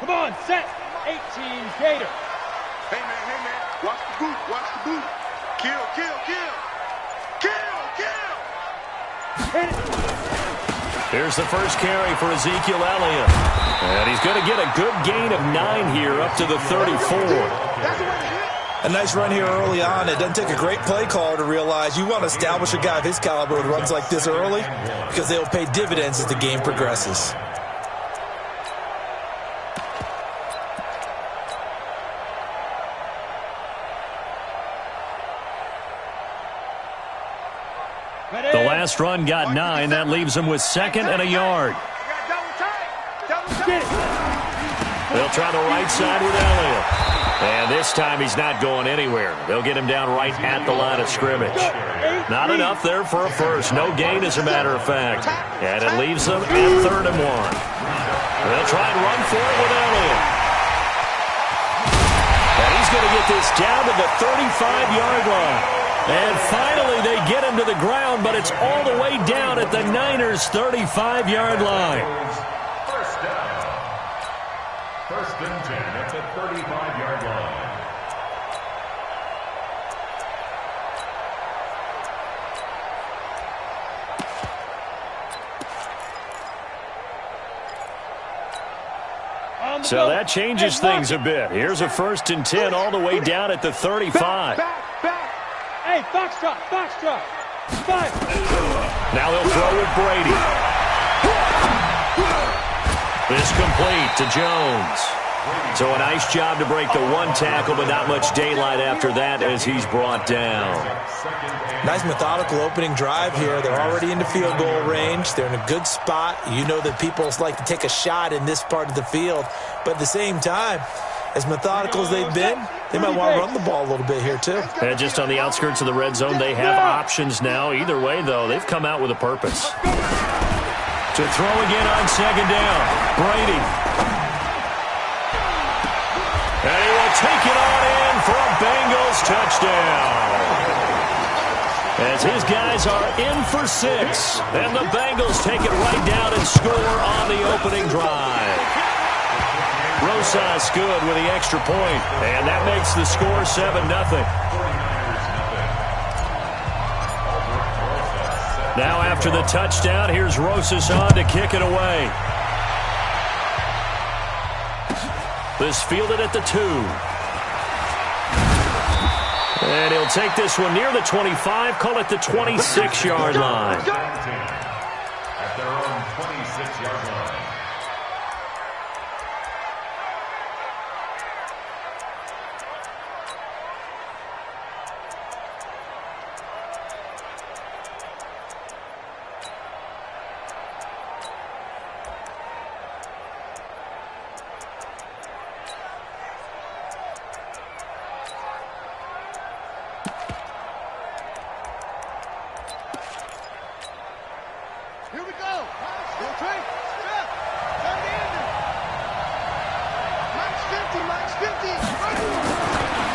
Come on, set. 18 Gator. Hey, man. Watch the boot. Watch the boot. Kill. Hit it. Here's the first carry for Ezekiel Elliott. And he's going to get a good gain of 9 here up to the 34. A nice run here early on. It doesn't take a great play caller to realize you want to establish a guy of his caliber with runs like this early because they'll pay dividends as the game progresses. The last run got 9. That leaves him with 2nd and a yard. They'll try the right side with Elliott. And this time he's not going anywhere. They'll get him down right at the line of scrimmage. Not enough there for a first. No gain, as a matter of fact. And it leaves them at 3rd and 1. They'll try and run for it with Elliott. And he's going to get this down to the 35-yard line. And finally they get him to the ground, but it's all the way down at the Niners' 35-yard line. First down. 1st and 10 at the 35-yard line. So that changes things a bit. Here's a 1st and 10 all the way down at the 35. Back. Hey, foxtrot. 5. Now they'll throw with Brady. This complete to Jones. So a nice job to break the 1 tackle, but not much daylight after that as he's brought down. Nice methodical opening drive here. They're already into field goal range. They're in a good spot. You know that people like to take a shot in this part of the field. But at the same time, as methodical as they've been, they might want to run the ball a little bit here too. And just on the outskirts of the red zone, they have options now. Either way, though, they've come out with a purpose. To throw again on 2nd down, Brady. And he will take it on in for a Bengals touchdown. As his guys are in for 6. And the Bengals take it right down and score on the opening drive. Rosas good with the extra point. And that makes the score 7-0. Now after the touchdown, here's Rosas on to kick it away. This fielded at the 2. And he'll take this one near the 25, call it the 26-yard line. At their own 26-yard line.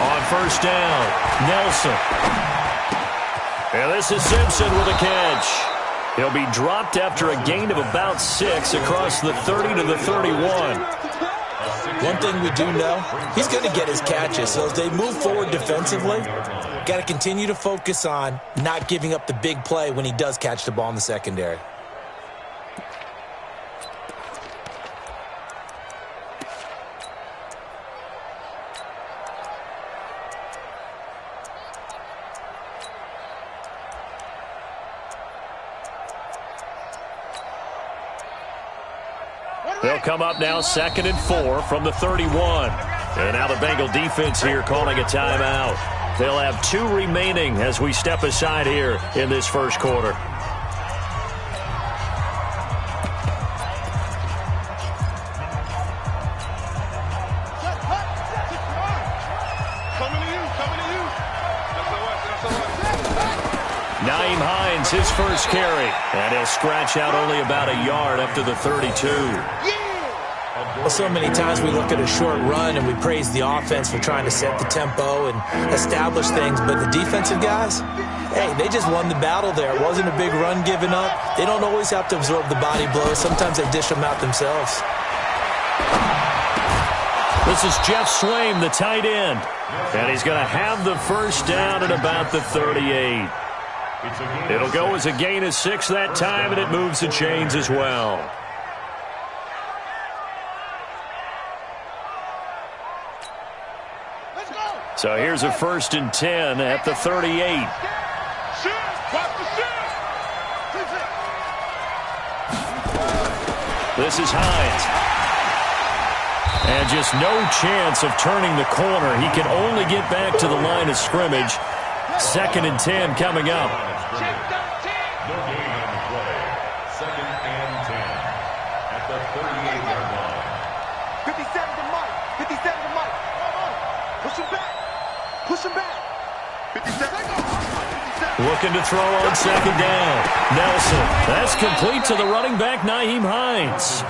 On 1st down, Nelson. And this is Simpson with a catch. He'll be dropped after a gain of about 6 across the 30 to the 31. One thing we do know, he's going to get his catches. So as they move forward defensively, got to continue to focus on not giving up the big play when he does catch the ball in the secondary. They'll come up now 2nd and 4 from the 31. And now the Bengal defense here calling a timeout. They'll have 2 remaining as we step aside here in this first quarter. Naeem Hines, his first carry. And he'll scratch out only about a yard up to the 32. Well, so many times we look at a short run and we praise the offense for trying to set the tempo and establish things. But the defensive guys, hey, they just won the battle there. It wasn't a big run given up. They don't always have to absorb the body blows. Sometimes they dish them out themselves. This is Jeff Swaim, the tight end. And he's going to have the first down at about the 38. It'll go as a gain of 6 that time, and it moves the chains as well. So here's a 1st and 10 at the 38. This is Hines. And just no chance of turning the corner. He can only get back to the line of scrimmage. 2nd and 10 coming up. No gain on the play. 2nd and 10 at the 38-yard line. 57 to Mike. 57 to Mike. Push him back. Push him back. 57. Looking to throw on 2nd down. Nelson. That's complete to the running back, Nyheim Hines.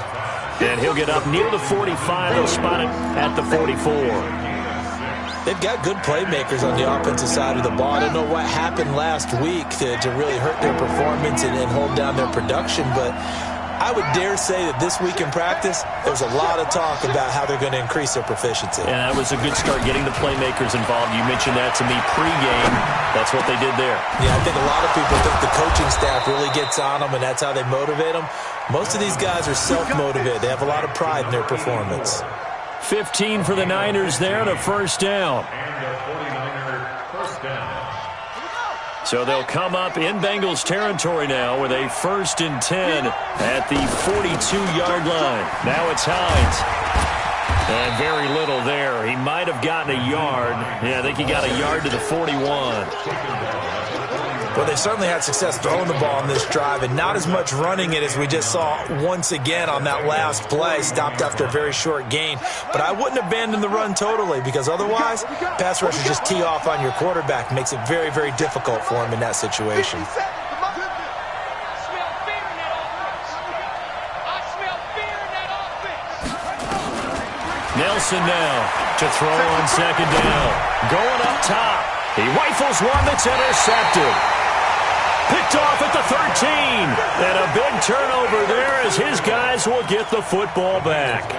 And he'll get up near the 45. They'll spot it at the 44. They've got good playmakers on the offensive side of the ball. I don't know what happened last week to really hurt their performance and hold down their production, but I would dare say that this week in practice, there's a lot of talk about how they're going to increase their proficiency. And that was a good start, getting the playmakers involved. You mentioned that to me pregame. That's what they did there. Yeah, I think a lot of people think the coaching staff really gets on them, and that's how they motivate them. Most of these guys are self-motivated. They have a lot of pride in their performance. 15 for the Niners there and a 1st down. And a 49er first down. So they'll come up in Bengals territory now with a 1st and 10 at the 42-yard line. Now it's Hines. And very little there. He might have gotten a yard. Yeah, I think he got a yard to the 41. Well, they certainly had success throwing the ball on this drive, and not as much running it as we just saw once again on that last play. Stopped after a very short gain. But I wouldn't abandon the run totally, because otherwise, pass rushers just tee off on your quarterback. Makes it very, very difficult for him in that situation. Nelson now to throw on 2nd down. Going up top. He rifles one that's intercepted. Picked off at the 13. And a big turnover there as his guys will get the football back.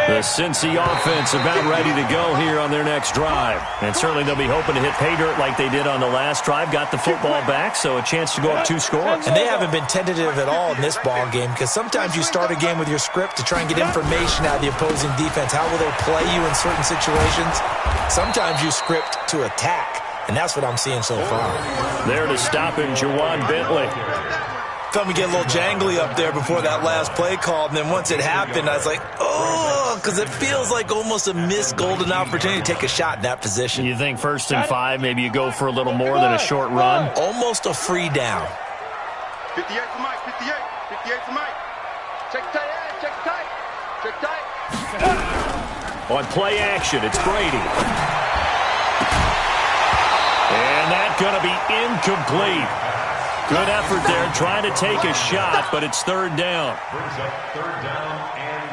The Cincy offense about ready to go here on their next drive. And certainly they'll be hoping to hit pay dirt like they did on the last drive. Got the football back, so a chance to go up 2 scores. And they haven't been tentative at all in this ball game, because sometimes you start a game with your script to try and get information out of the opposing defense. How will they play you in certain situations? Sometimes you script to attack, and that's what I'm seeing so far. There to stop him, Jawan Bentley. Felt me get a little jangly up there before that last play call, and then once it happened, I was like, oh, because it feels like almost a missed golden opportunity to take a shot in that position. You think 1st and 5, maybe you go for a little more than a short run? Almost a free down. 58 for Mike, 58. 58 for Mike. Check tight, check tight. Check tight. On play action, it's Brady. And that's going to be incomplete. Good effort there, trying to take a shot, but it's 3rd down. Brings up 3rd down and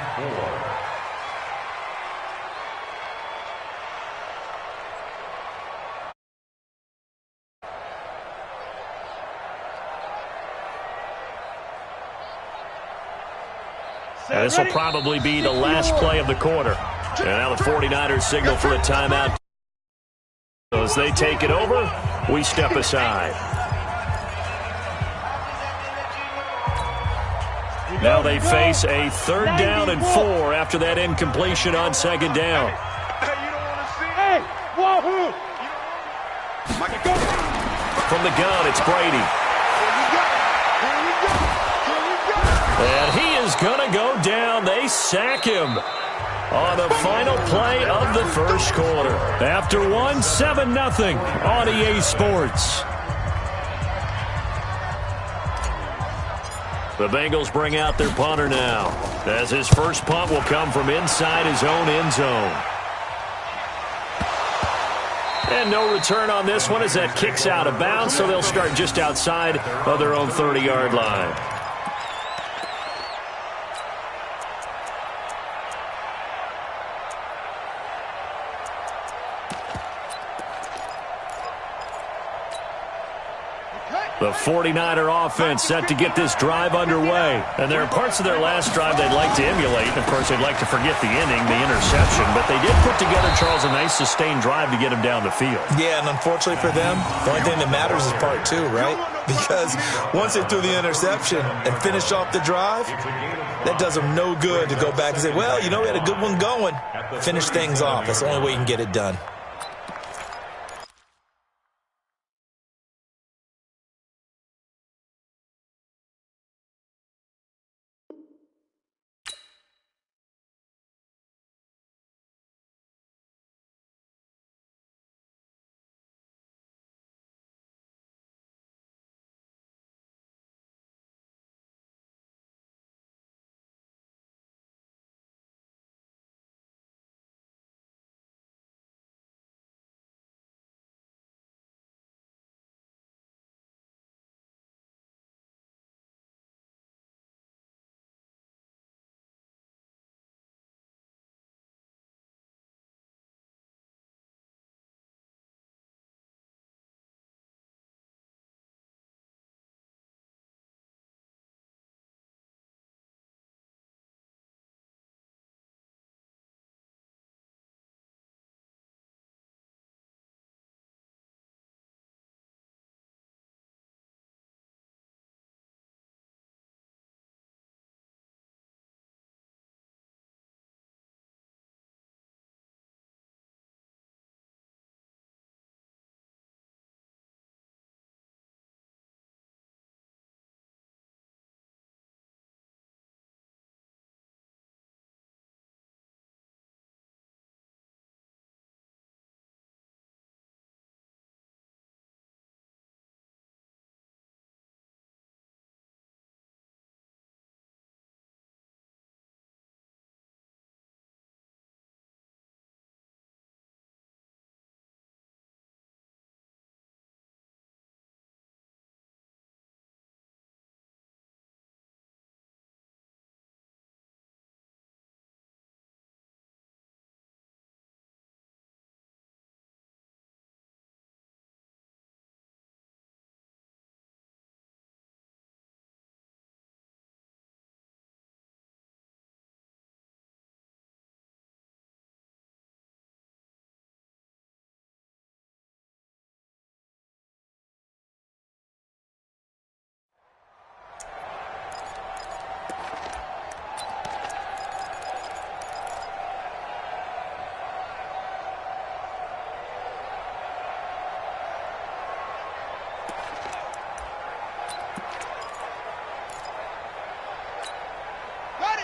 4. And this will probably be the last play of the quarter. And now the 49ers signal for a timeout. As they take it over, we step aside. Now they face a 3rd down and 4 after that incompletion on 2nd down. Hey, wahoo! From the gun, it's Brady. And he is going to go down. They sack him on the final play of the 1st quarter. After 7-0 on EA Sports. The Bengals bring out their punter now, as his first punt will come from inside his own end zone. And no return on this one as that kicks out of bounds, so they'll start just outside of their own 30-yard line. The 49er offense set to get this drive underway. And there are parts of their last drive they'd like to emulate. Of course, they'd like to forget the inning, the interception. But they did put together, Charles, a nice sustained drive to get him down the field. Yeah, and unfortunately for them, the only thing that matters is part two, right? Because once they threw the interception and finished off the drive, that does them no good to go back and say, well, you know, we had a good one going. Finish things off. That's the only way you can get it done.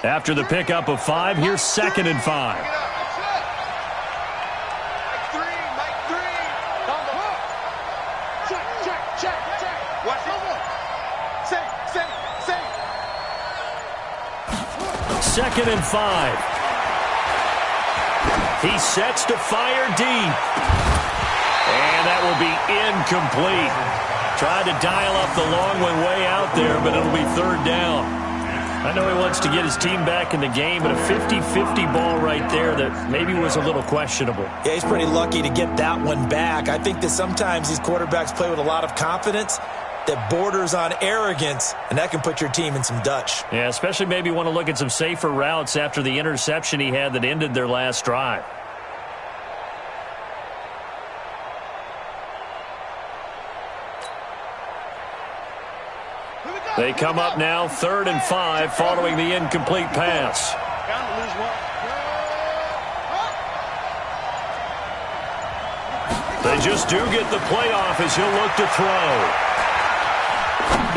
After the pickup of 5, here's 2nd and 5. Second and 5. He sets to fire deep. And that will be incomplete. Tried to dial up the long one way out there, but it'll be 3rd down. I know he wants to get his team back in the game, but a 50-50 ball right there that maybe was a little questionable. Yeah, he's pretty lucky to get that one back. I think that sometimes these quarterbacks play with a lot of confidence that borders on arrogance, and that can put your team in some Dutch. Yeah, especially maybe want to look at some safer routes after the interception he had that ended their last drive. They come up now 3rd and 5 following the incomplete pass. They just do get the playoff as he'll look to throw.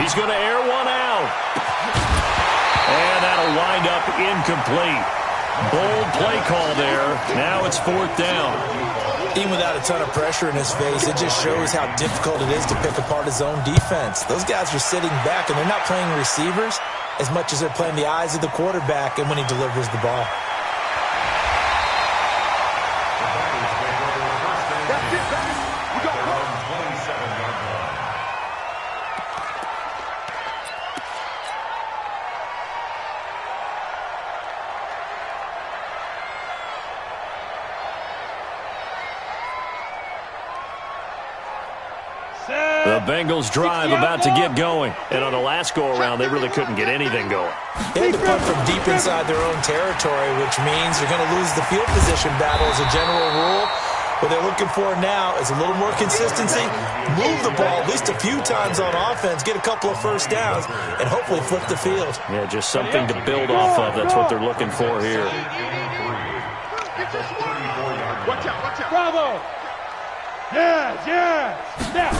He's going to air one out. And that'll wind up incomplete. Bold play call there. Now it's 4th down. Even without a ton of pressure in his face, it just shows how difficult it is to pick apart his own defense. Those guys are sitting back, and they're not playing receivers as much as they're playing the eyes of the quarterback and when he delivers the ball. The The Bengals drive about to get going. And on the last go-around, they really couldn't get anything going. They had to punt from deep inside their own territory, which means you're going to lose the field position battle as a general rule. What they're looking for now is a little more consistency, move the ball at least a few times on offense, get a couple of first downs, and hopefully flip the field. Yeah, just something to build off of. That's what they're looking for here. Watch out, watch out. Bravo! Yes, yes! Snap!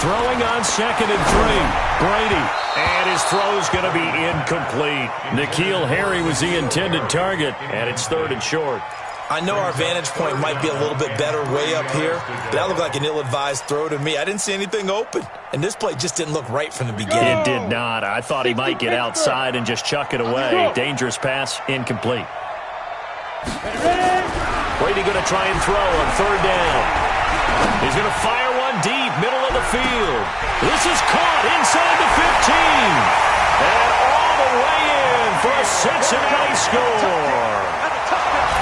Throwing on 2nd and 3. Brady. And his throw's going to be incomplete. N'Keal Harry was the intended target, and it's 3rd and short. I know our vantage point might be a little bit better way up here, but that looked like an ill-advised throw to me. I didn't see anything open, and this play just didn't look right from the beginning. It did not. I thought he might get outside and just chuck it away. Dangerous pass, incomplete. Brady going to try and throw on 3rd down. He's going to fire one deep, middle of the field. This is caught inside the 15. And all the way in for a Cincinnati score.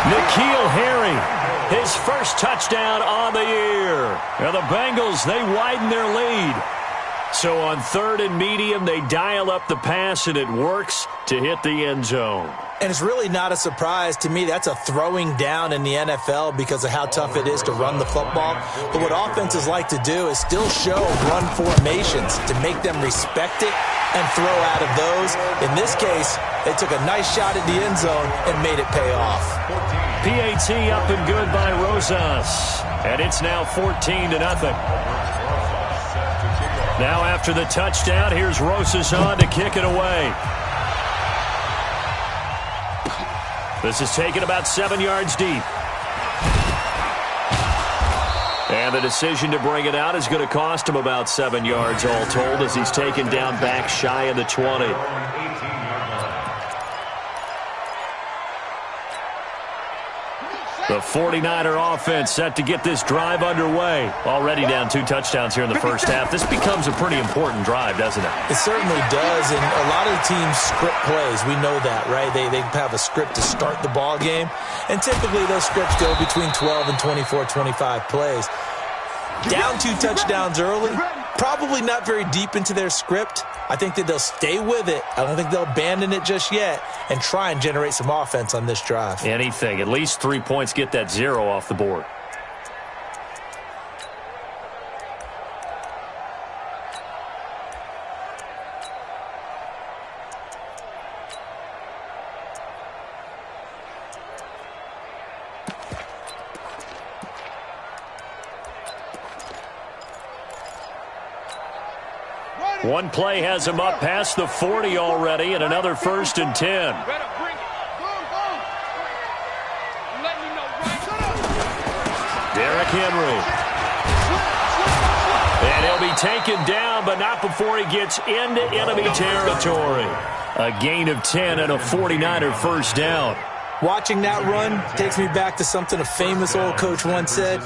N'Keal Harry, his first touchdown on the year. Now the Bengals, they widen their lead. So on 3rd and medium, they dial up the pass, and it works to hit the end zone. And it's really not a surprise to me. That's a throwing down in the NFL because of how tough it is to run the football. But what offenses like to do is still show run formations to make them respect it and throw out of those. In this case, they took a nice shot at the end zone and made it pay off. PAT up and good by Rosas. And it's now 14-0. Now after the touchdown, here's Rosas on to kick it away. This is taken about 7 yards deep. And the decision to bring it out is going to cost him about 7 yards all told as he's taken down back shy of the 20. The 49er offense set to get this drive underway. Already down 2 touchdowns here in the first half. This becomes a pretty important drive, doesn't it? It certainly does, and a lot of the teams script plays. We know that, right? They have a script to start the ball game, and typically those scripts go between 12 and 24, 25 plays. Down 2 touchdowns early, probably not very deep into their script. I think that they'll stay with it. I don't think they'll abandon it just yet and try and generate some offense on this drive. Anything. At least 3 points, get that 0 off the board. One play has him up past the 40 already, and another 1st and 10. Better bring it. Boom, boom. Let me know right. Derrick Henry. And he'll be taken down, but not before he gets into enemy territory. A gain of 10 and a 49er first down. Watching that run takes me back to something a famous old coach once said.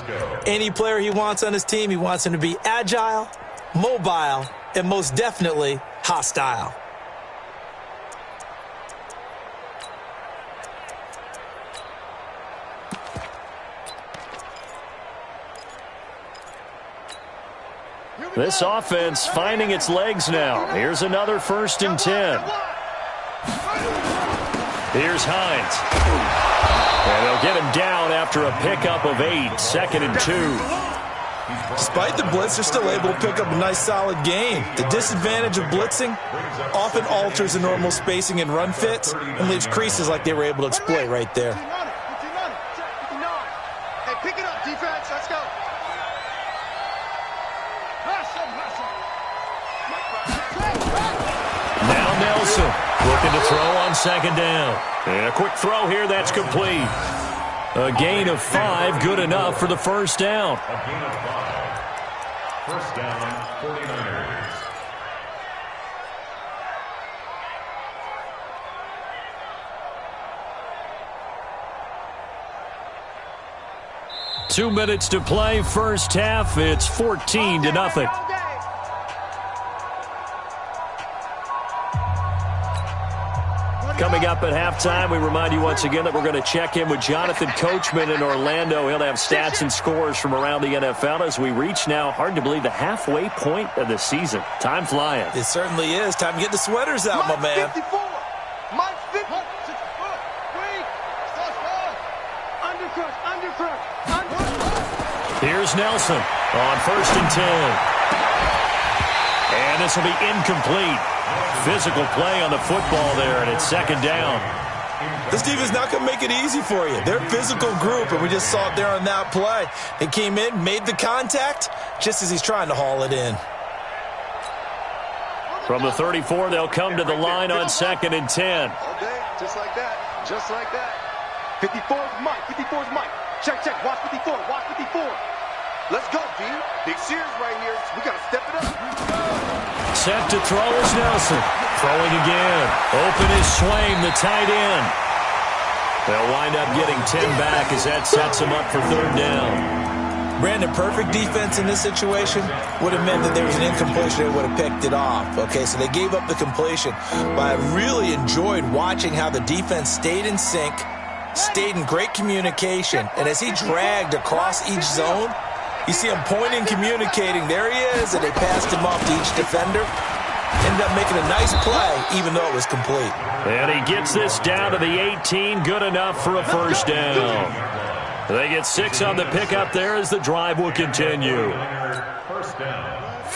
Any player he wants on his team, he wants him to be agile, mobile, and most definitely hostile. This offense finding its legs now. Here's another 1st and 10. Here's Hines. And they'll get him down after a pickup of 8, 2nd and 2. Despite the blitz, they're still able to pick up a nice, solid gain. The disadvantage of blitzing often alters the normal spacing and run fits and leaves creases like they were able to exploit right there. Hey, pick it up, defense. Let's go. Now Nelson looking to throw on 2nd down. And a quick throw here, that's complete. A gain of 5, good enough for the first down. A gain of 5. First down, 49ers. Two minutes to play, first half. It's 14-0. Coming up at halftime, we remind you once again that we're going to check in with Jonathan Coachman in Orlando. He'll have stats and scores from around the NFL as we reach now, hard to believe, the halfway point of the season. Time flying. It certainly is. Time to get the sweaters out, my man. 54. Mike 50. Here's Nelson on 1st and 10. And this will be incomplete. Physical play on the football there, and it's 2nd down. This defense is not going to make it easy for you. They're a physical group, and we just saw it there on that play. They came in, made the contact, just as he's trying to haul it in. From the 34, they'll come to the line on 2nd and 10. All day, just like that. Just like that. 54 is Mike. 54 is Mike. Check, check. Watch 54. Watch 54. Let's go, D. Big Sears right here. We got to step it up. Set to throw is Nelson. Throwing again. Open is Swain, the tight end. They'll wind up getting 10 back as that sets them up for 3rd down. Brandon, perfect defense in this situation would have meant that there was an incompletion. They would have picked it off. Okay, so they gave up the completion. But I really enjoyed watching how the defense stayed in sync, stayed in great communication. And as he dragged across each zone, you see him pointing, communicating. There he is, and they passed him off to each defender. Ended up making a nice play, even though it was complete. And he gets this down to the 18. Good enough for a 1st down. They get 6 on the pickup there as the drive will continue.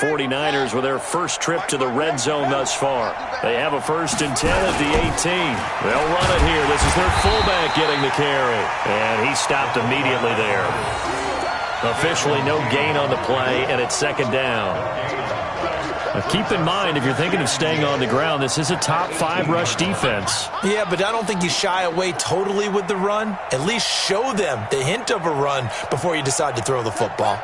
49ers with their first trip to the red zone thus far. They have a 1st and 10 at the 18. They'll run it here. This is their fullback getting the carry. And he stopped immediately there. Officially no gain on the play, and it's 2nd down. Now keep in mind, if you're thinking of staying on the ground, this is a top 5 rush defense. Yeah, but I don't think you shy away totally with the run. At least show them the hint of a run before you decide to throw the football.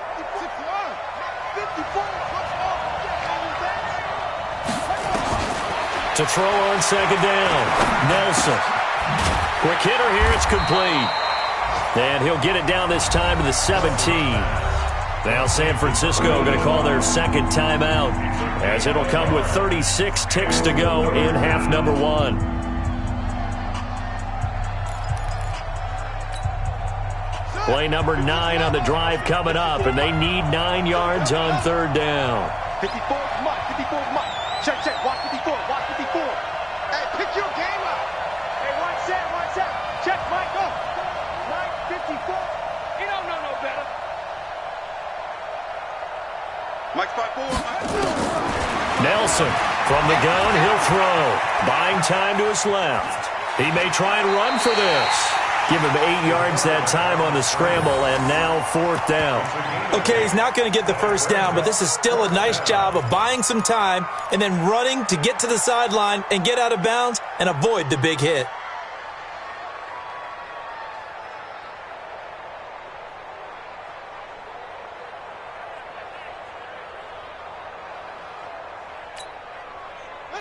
To throw on 2nd down, Nelson. Quick hitter here, it's complete. And he'll get it down this time to the 17. Now San Francisco going to call their 2nd timeout as it'll come with 36 ticks to go in half number 1. Play number 9 on the drive coming up, and they need 9 yards on 3rd down. 54 is Mike. 54 is Mike. Check, check. Watch 54. Watch 54. Hey, pick your game up. Hey, watch that. Watch that. Check, Mike. Go. Mike, 54. He don't know no better. Mike's 5-4. Nelson from the gun, he'll throw. Buying time to his left. He may try and run for this. Give him 8 yards that time on the scramble, and now 4th down. Okay, he's not going to get the 1st down, but this is still a nice job of buying some time and then running to get to the sideline and get out of bounds and avoid the big hit.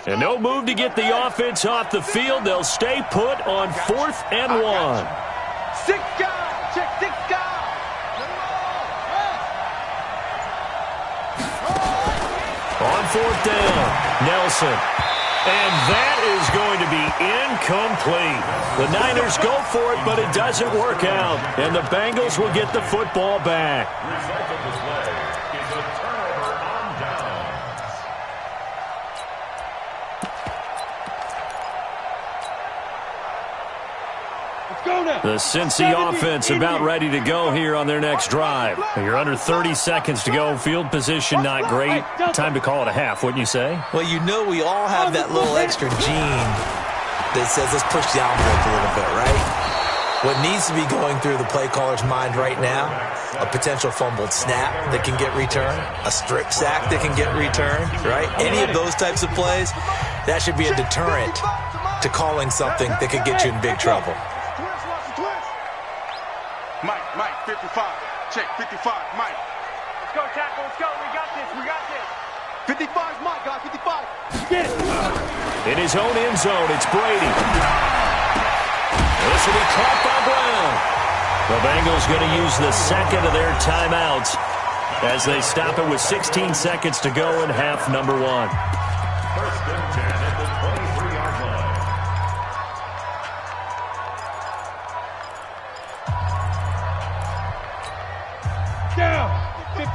And no move to get the offense off the field. They'll stay put on 4th and 1. 6 guys. Check 6 guys. On 4th down, Nelson. And that is going to be incomplete. The Niners go for it, but it doesn't work out. And the Bengals will get the football back. Result of the play is a turnover on downs. The Cincy offense about ready to go here on their next drive. You're under 30 seconds to go. Field position not great. Time to call it a half, wouldn't you say? Well, you know we all have that little extra gene that says let's push the envelope a little bit, right? What needs to be going through the play caller's mind right now, a potential fumbled snap that can get returned, a strip sack that can get returned, right? Any of those types of plays, that should be a deterrent to calling something that could get you in big trouble. Mike, 55. Check, 55, Mike. Let's go, tackle. Let's go. We got this. We got this. 55 is Mike, guys. 55. Get it. In his own end zone, it's Brady. This will be caught by Brown. The Bengals going to use the 2nd of their timeouts as they stop it with 16 seconds to go in half number 1. 1st and 10 at the 23-yard line.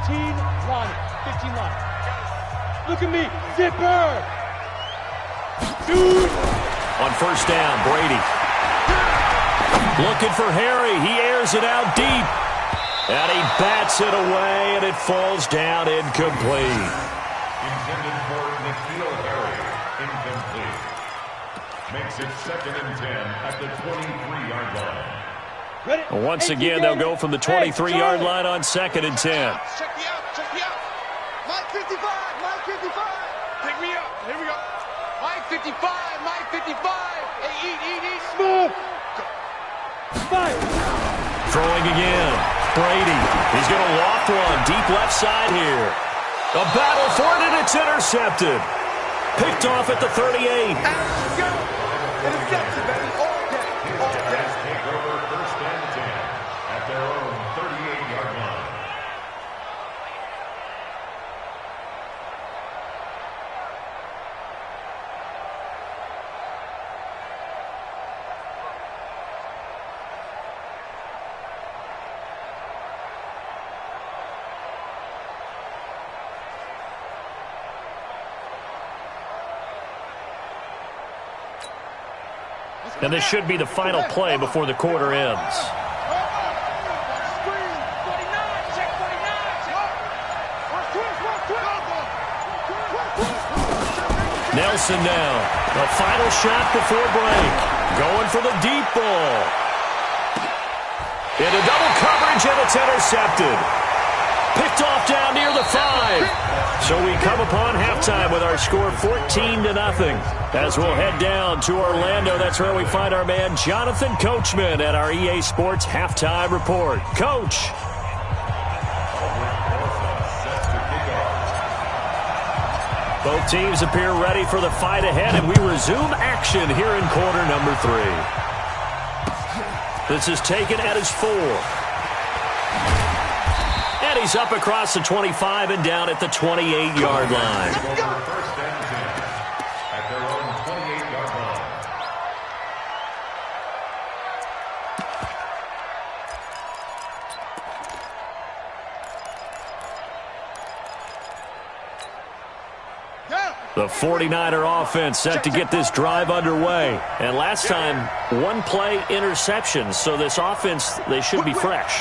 line. 15 line. Look at me. Zipper. Dude. On first down, Brady. Looking for Harry. He airs it out deep. And he bats it away, and it falls down incomplete. Intended for Nikhil Harry. Incomplete. Makes it 2nd and 10 at the 23-yard line. Once again, they'll go from the 23-yard line on 2nd and 10. Check me out, check me out. Mike 55, Mike 55. Pick me up, here we go. Mike 55, Mike 55. Hey, eat. Smooth. Five. Throwing again. Brady. He's going to loft one. Deep left side here. A battle for it, and it's intercepted. Picked off at the 38. Let's go. Interception, baby. All day. All day. Take over 1st and 10 at their own 38-yard line. And this should be the final play before the quarter ends. Nelson now. The final shot before break. Going for the deep ball. Into double coverage, and it's intercepted. Picked off down near the 5. So we come upon halftime with our score 14-0. As we'll head down to Orlando, that's where we find our man Jonathan Coachman at our EA Sports Halftime Report. Coach. Both teams appear ready for the fight ahead, and we resume action here in quarter number 3. This is taken at his 4. And he's up across the 25 and down at the 28-yard line. First and 10 at their own 28-yard line. The 49er offense set to get this drive underway. And last time, one play interception. So this offense, they should be fresh.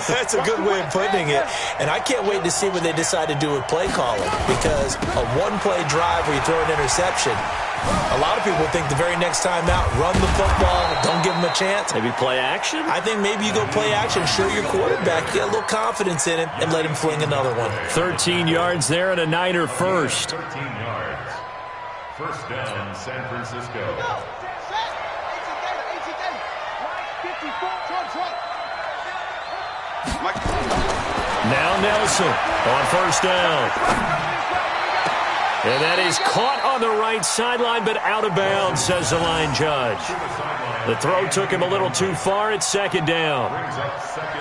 That's a good way of putting it. And I can't wait to see what they decide to do with play calling. Because a one-play drive where you throw an interception, a lot of people think the very next time out, run the football, don't give them a chance. Maybe play action? I think maybe you go play action, show your quarterback, get a little confidence in him, and let him fling another one. 13 yards there and a Niner first. 13 yards. First down, San Francisco. Now Nelson on first down. And that is caught on the right sideline, but out of bounds, says the line judge. The throw took him a little too far. It's second down.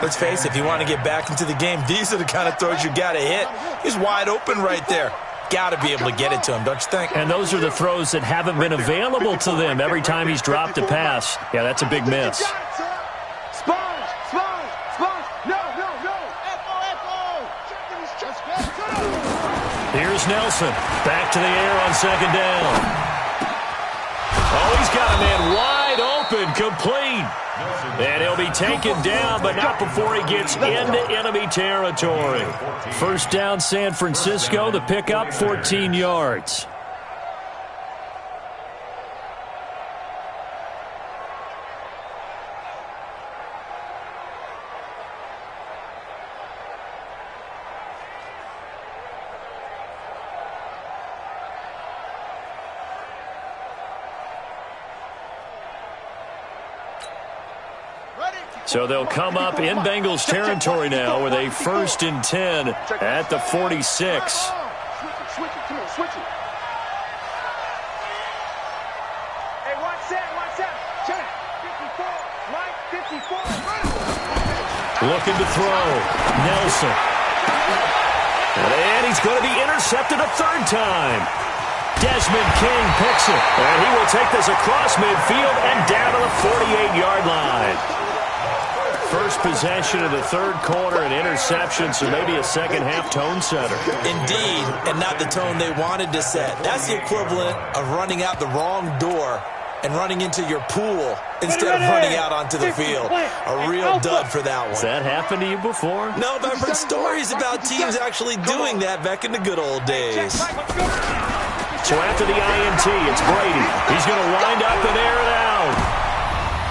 Let's face it, if you want to get back into the game, these are the kind of throws you got to hit. He's wide open right there. Got to be able to get it to him, don't you think? And those are the throws that haven't been available to them every time he's dropped a pass. Yeah, that's a big miss. Sponge. No. Here's Nelson. Back to the air on second down. Oh, he's got a man wide open, complete. And he'll be taken down, but not before he gets into enemy territory. First down, San Francisco. The pickup, 14 yards. So they'll come up in Bengals territory now with a 1st and 10 at the 46. Switch it. Hey, one set. Check. 54. Mike, 54. Looking to throw. Nelson. And he's going to be intercepted a third time. Desmond King picks it. And he will take this across midfield and down to the 48-yard line. First possession of the third quarter, an interception, so maybe a second-half tone setter. Indeed, and not the tone they wanted to set. That's the equivalent of running out the wrong door and running into your pool instead of running out onto the field. A real dud for that one. Has that happened to you before? No, but I've heard stories about teams actually doing that back in the good old days. So after the INT, it's Brady. He's going to wind up and air it out.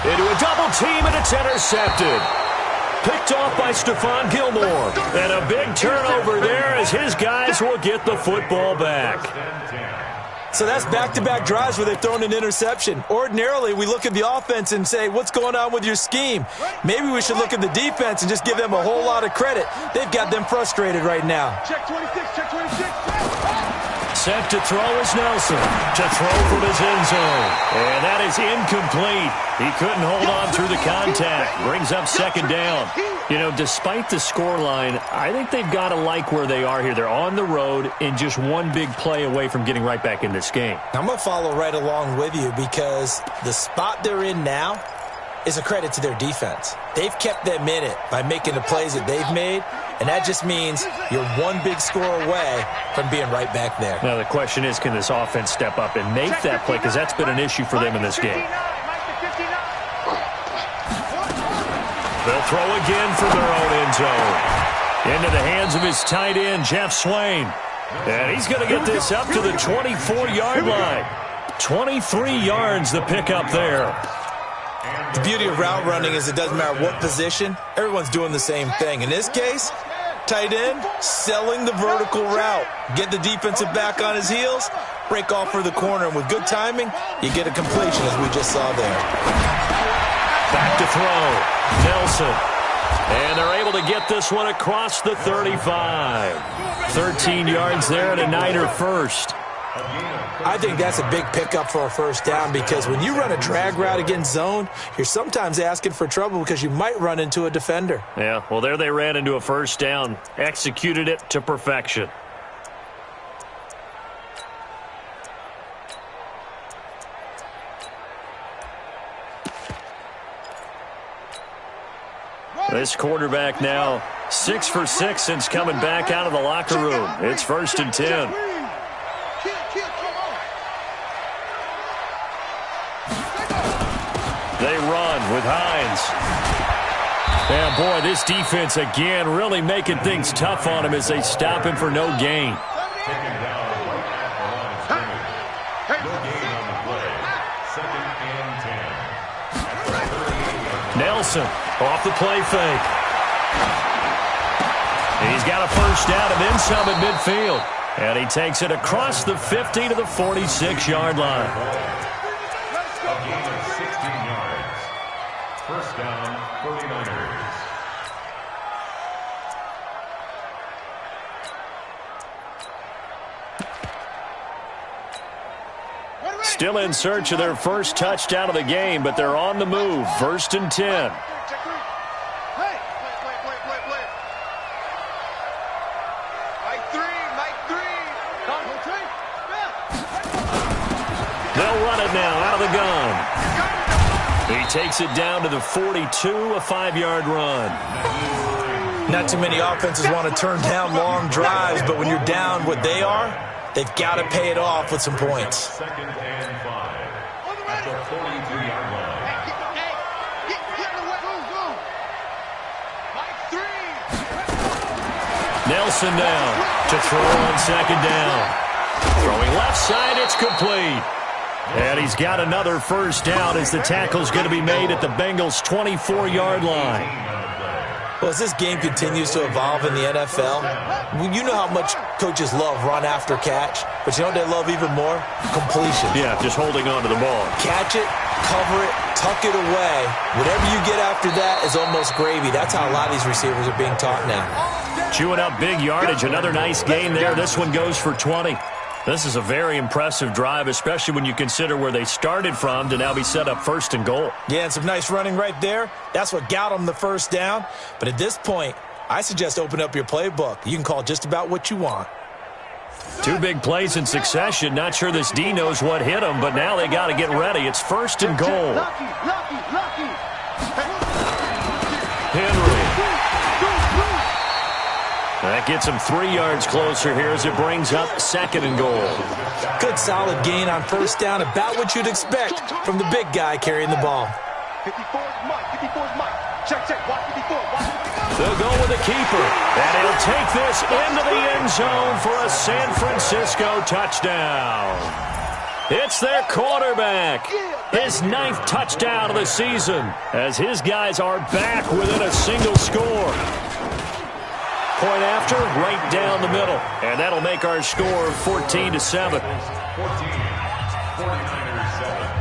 Into a double team, and it's intercepted. Picked off by Stephon Gilmore. And a big turnover there as his guys will get the football back. So that's back-to-back drives where they've thrown an interception. Ordinarily, we look at the offense and say, what's going on with your scheme? Maybe we should look at the defense and just give them a whole lot of credit. They've got them frustrated right now. Check 26, check 26. Set to throw is Nelson. To throw from his end zone. And that is incomplete. He couldn't hold on through the contact. Brings up second down. You know, despite the scoreline, I think they've got to like where they are here. They're on the road and just one big play away from getting right back in this game. I'm going to follow right along with you because the spot they're in now is a credit to their defense. They've kept them in it by making the plays that they've made, and that just means you're one big score away from being right back there. Now, the question is, can this offense step up and make that play? Because that's been an issue for them in this game. They'll throw again from their own end zone. Into the hands of his tight end, Jeff Swain. And he's going to get this up to the 24-yard line. 23 yards the pickup there. The beauty of route running is it doesn't matter what position, everyone's doing the same thing. In this case, tight end, selling the vertical route. Get the defensive back on his heels, break off for the corner, and with good timing, you get a completion as we just saw there. Back to throw, Nelson. And they're able to get this one across the 35. 13 yards there and a Niner first. I think that's a big pickup for a first down because when you run a drag route against zone, you're sometimes asking for trouble because you might run into a defender. Yeah, well, there they ran into a first down, executed it to perfection. This quarterback now 6 for 6 since coming back out of the locker room. It's 1st and 10. They run with Hines. And, boy, this defense again really making things tough on him as they stop him for no gain. Nelson off the play fake. He's got a first down and then some at midfield. And he takes it across the 50 to the 46-yard line. A gain of 16 yards. First down, 49ers. Still in search of their first touchdown of the game, but they're on the move. 1st and 10. They'll run it now out of the gun. He takes it down to the 42, a 5-yard run. Not too many offenses want to turn down long drives, but when you're down what they are, they've got to pay it off with some points. 2nd and 5 at the 42-yard line. Nelson down to throw on 2nd down. Throwing left side, it's complete. And he's got another first down as the tackle's going to be made at the Bengals' 24-yard line. Well, as this game continues to evolve in the NFL, you know how much coaches love run after catch, but you know what they love even more? Completion. Yeah, just holding on to the ball. Catch it, cover it, tuck it away. Whatever you get after that is almost gravy. That's how a lot of these receivers are being taught now. Chewing up big yardage. Another nice gain there. This one goes for 20. This is a very impressive drive, especially when you consider where they started from to now be set up 1st and goal. Yeah, and some nice running right there. That's what got them the first down. But at this point, I suggest open up your playbook. You can call just about what you want. 2 big plays in succession. Not sure this D knows what hit him, but now they got to get ready. It's 1st and goal. That gets him 3 yards closer here as it brings up 2nd and goal. Good solid gain on first down, about what you'd expect from the big guy carrying the ball. 54's Mike. 54's Mike. Check. Watch 54. Watch 54. They'll go with the keeper, and he'll take this into the end zone for a San Francisco touchdown. It's their quarterback. His 9th touchdown of the season as his guys are back within a single score. Point after, right down the middle. And that'll make our score 14-7. 49ers 7.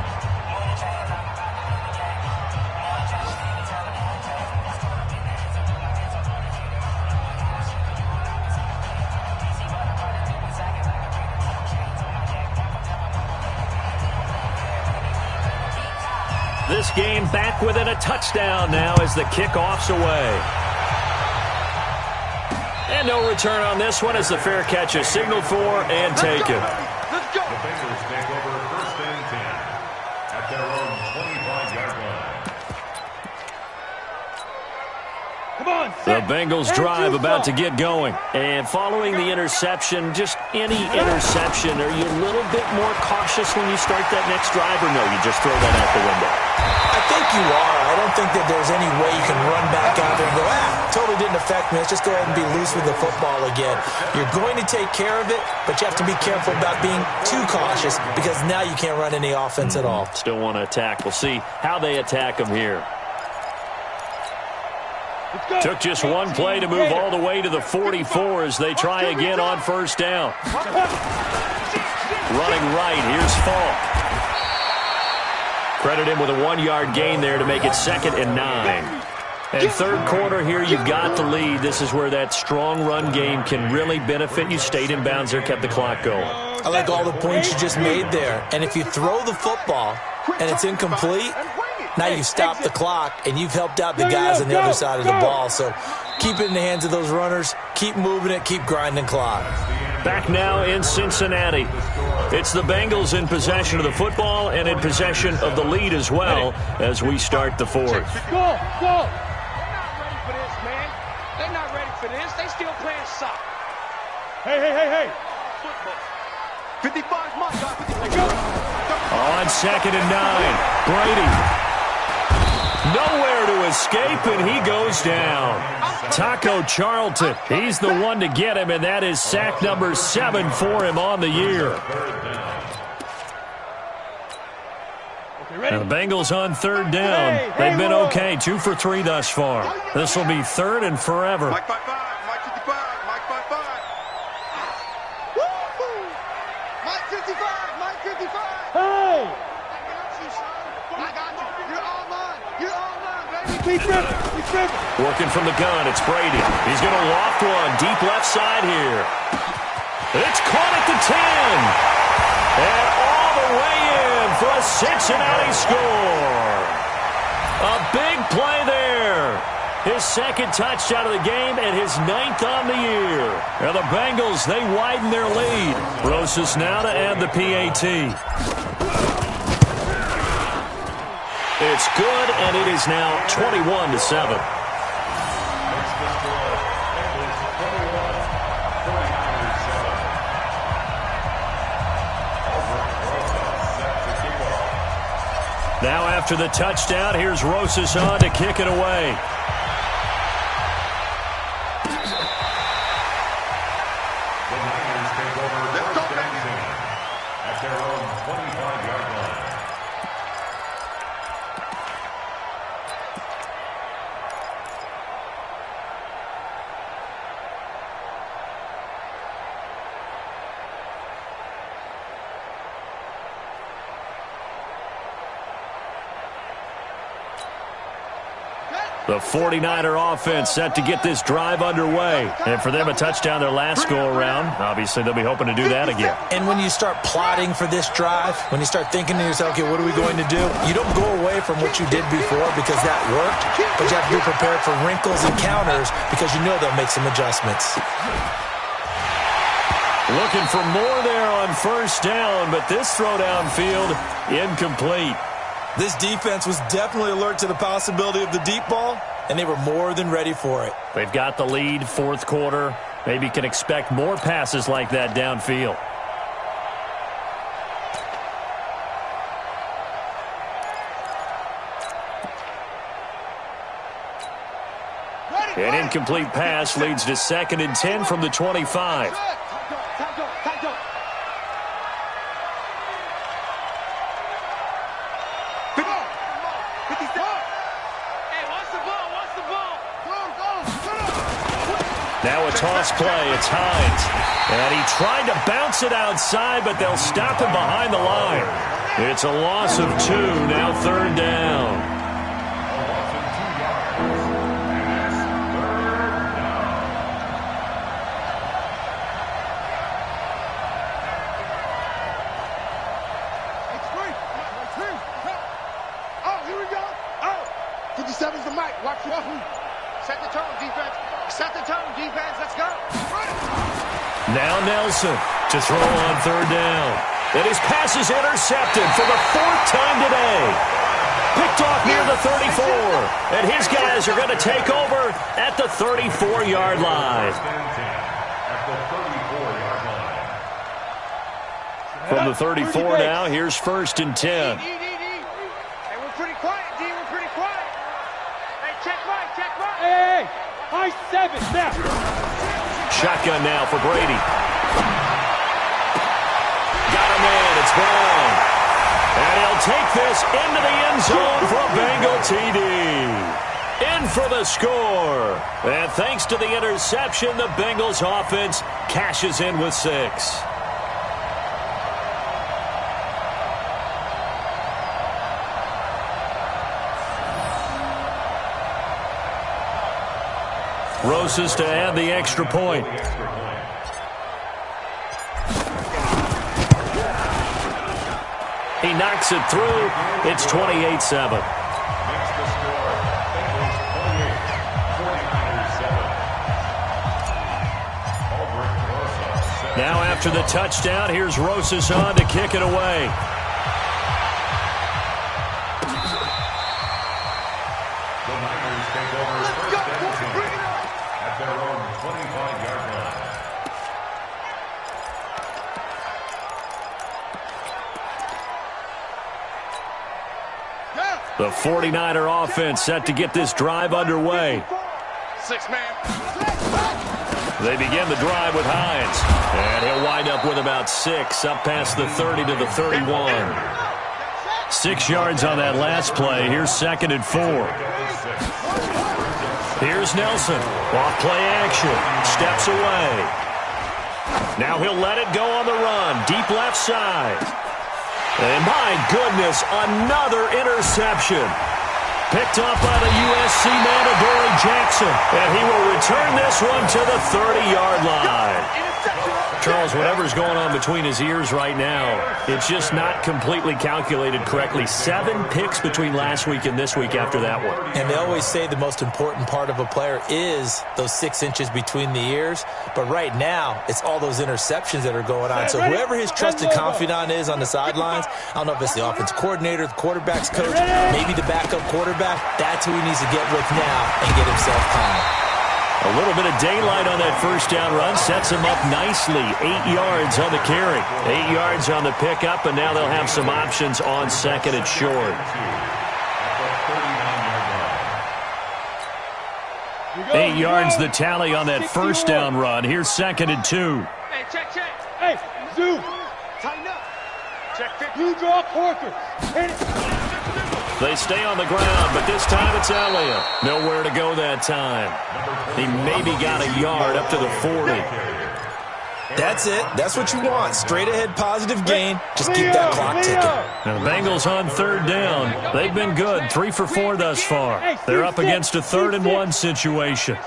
This game back within a touchdown now as the kickoff's away. And no return on this one as the fair catch is signaled for and taken. Let's go. The Bengals take over 1st and 10 at their own 25-yard line. Come on, The Bengals drive about to get going. And following the interception, just any interception, are you a little bit more cautious when you start that next drive, or no, you just throw that out the window? I think you are. I don't think that there's any way you can run back out there and go, totally didn't affect me. Let's just go ahead and be loose with the football again. You're going to take care of it, but you have to be careful about being too cautious because now you can't run any offense at all. Still want to attack. We'll see how they attack them here. Took just one play to move all the way to the 44 as they try again on first down. Running right, here's Falk. Credit him with a 1-yard gain there to make it 2nd and 9. And 3rd quarter here, you've got the lead. This is where that strong run game can really benefit you. Stayed in bounds there, kept the clock going. I like all the points you just made there. And if you throw the football and it's incomplete, now you stop the clock and you've helped out the guys on the other side of the ball. So keep it in the hands of those runners. Keep moving it. Keep grinding clock. Back now in Cincinnati. It's the Bengals in possession of the football and in possession of the lead as well as we start the 4th. Go. They're not ready for this, man. They're not ready for this. They still playing soccer. Hey. Football. 55's Mike. 54. On 2nd and 9, Brady. Nowhere to escape, and he goes down. Taco Charlton, he's the one to get him, and that is sack number 7 for him on the year. And the Bengals on 3rd down. They've been okay, 2 for 3 thus far. This will be 3rd and forever. Mike 55, Mike 55, Mike 55. Woo! Mike 55, Mike 55. Hey! I got you. You're all mine. You're all mine, baby. Keep dribbling. Working from the gun, it's Brady. He's going to loft one deep left side here. It's caught at the 10. And all the way in for a Cincinnati score. A big play there. His 2nd touchdown of the game and his 9th on the year. And the Bengals, they widen their lead. Rosas now to add the PAT. It's good, and it is now 21-7. Now after the touchdown, here's Rosas on to kick it away. The Niners take over 1st and 10 at their own 25-yard line. The 49er offense set to get this drive underway. And for them, a touchdown their last go-around. Obviously, they'll be hoping to do that again. And when you start plotting for this drive, when you start thinking to yourself, okay, what are we going to do? You don't go away from what you did before because that worked, but you have to be prepared for wrinkles and counters because you know they'll make some adjustments. Looking for more there on first down, but this throw downfield, incomplete. This defense was definitely alert to the possibility of the deep ball, and they were more than ready for it. They've got the lead, 4th quarter. Maybe can expect more passes like that downfield. An incomplete pass leads to 2nd and 10 from the 25. Now a toss play. It's Hines. And he tried to bounce it outside, but they'll stop him behind the line. It's a loss of 2, now 3rd down. Set the tone, defense. Set the tone, defense. Let's go. Now Nelson to throw on 3rd down. And his pass is intercepted for the 4th time today. Picked off near the 34. And his guys are going to take over at the 34-yard line. From the 34 now, here's 1st and 10. Hey, we're pretty quiet, D. We're pretty quiet. Hey, check right, check right. Hey, high 7 now. Shotgun now for Brady. Got a man. It's gone. And he'll take this into the end zone for a Bengal TD. In for the score. And thanks to the interception, the Bengals offense cashes in with 6. Rosas to add the extra point. He knocks it through. It's 28-7. Now after the touchdown, here's Rosas on to kick it away. The 49er offense set to get this drive underway. 6 man. They begin the drive with Hines. And he'll wind up with about 6 up past the 30 to the 31. 6 yards on that last play. Here's 2nd and 4. Here's Nelson. Off play action. Steps away. Now he'll let it go on the run. Deep left side. And my goodness, another interception. Picked off by the USC man, Adoree Jackson. And he will return this one to the 30-yard line. Charles, whatever's going on between his ears right now, it's just not completely calculated correctly. 7 picks between last week and this week after that one. And they always say the most important part of a player is those 6 inches between the ears. But right now, it's all those interceptions that are going on. So whoever his trusted confidant is on the sidelines, I don't know if it's the offense coordinator, the quarterback's coach, maybe the backup quarterback, that's who he needs to get with now and get himself calm. A little bit of daylight on that first down run sets him up nicely. 8 yards on the carry. 8 yards on the pickup, and now they'll have some options on 2nd and short. 8 yards the tally on that first down run. Here's 2nd and 2. Hey, check. Hey, zoom. Tighten up. Check 50. You draw Corker. Hit it. They stay on the ground, but this time it's Elliott. Nowhere to go that time. He maybe got a yard up to the 40. That's it. That's what you want. Straight ahead positive gain. Just keep that clock ticking. Now the Bengals on 3rd down. They've been good. 3 for 4 thus far. They're up against a 3rd and 1 situation.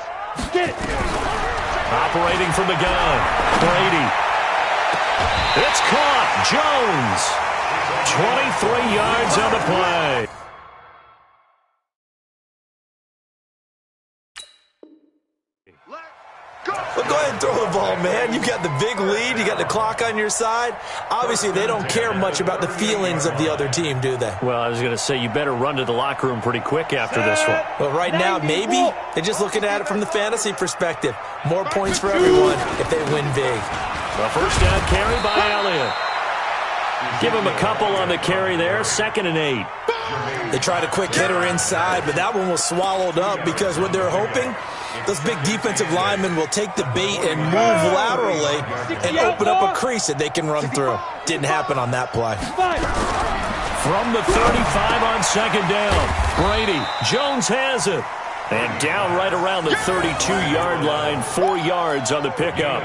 Operating from the gun. Brady. It's caught. Jones. 23 yards on the play. Well, go ahead and throw the ball, man. You got the big lead. You got the clock on your side. Obviously, they don't care much about the feelings of the other team, do they? Well, I was going to say, you better run to the locker room pretty quick after this one. Well, right now, maybe they're just looking at it from the fantasy perspective. More points for everyone if they win big. The first down carry by Elliott. Give him a couple on the carry there. 2nd and 8. They tried a quick hitter inside, but that one was swallowed up because what they're hoping, those big defensive linemen will take the bait and move laterally and open up a crease that they can run through. Didn't happen on that play. From the 35 on 2nd down, Brady. Jones has it. And down right around the 32-yard line, 4 yards on the pickup.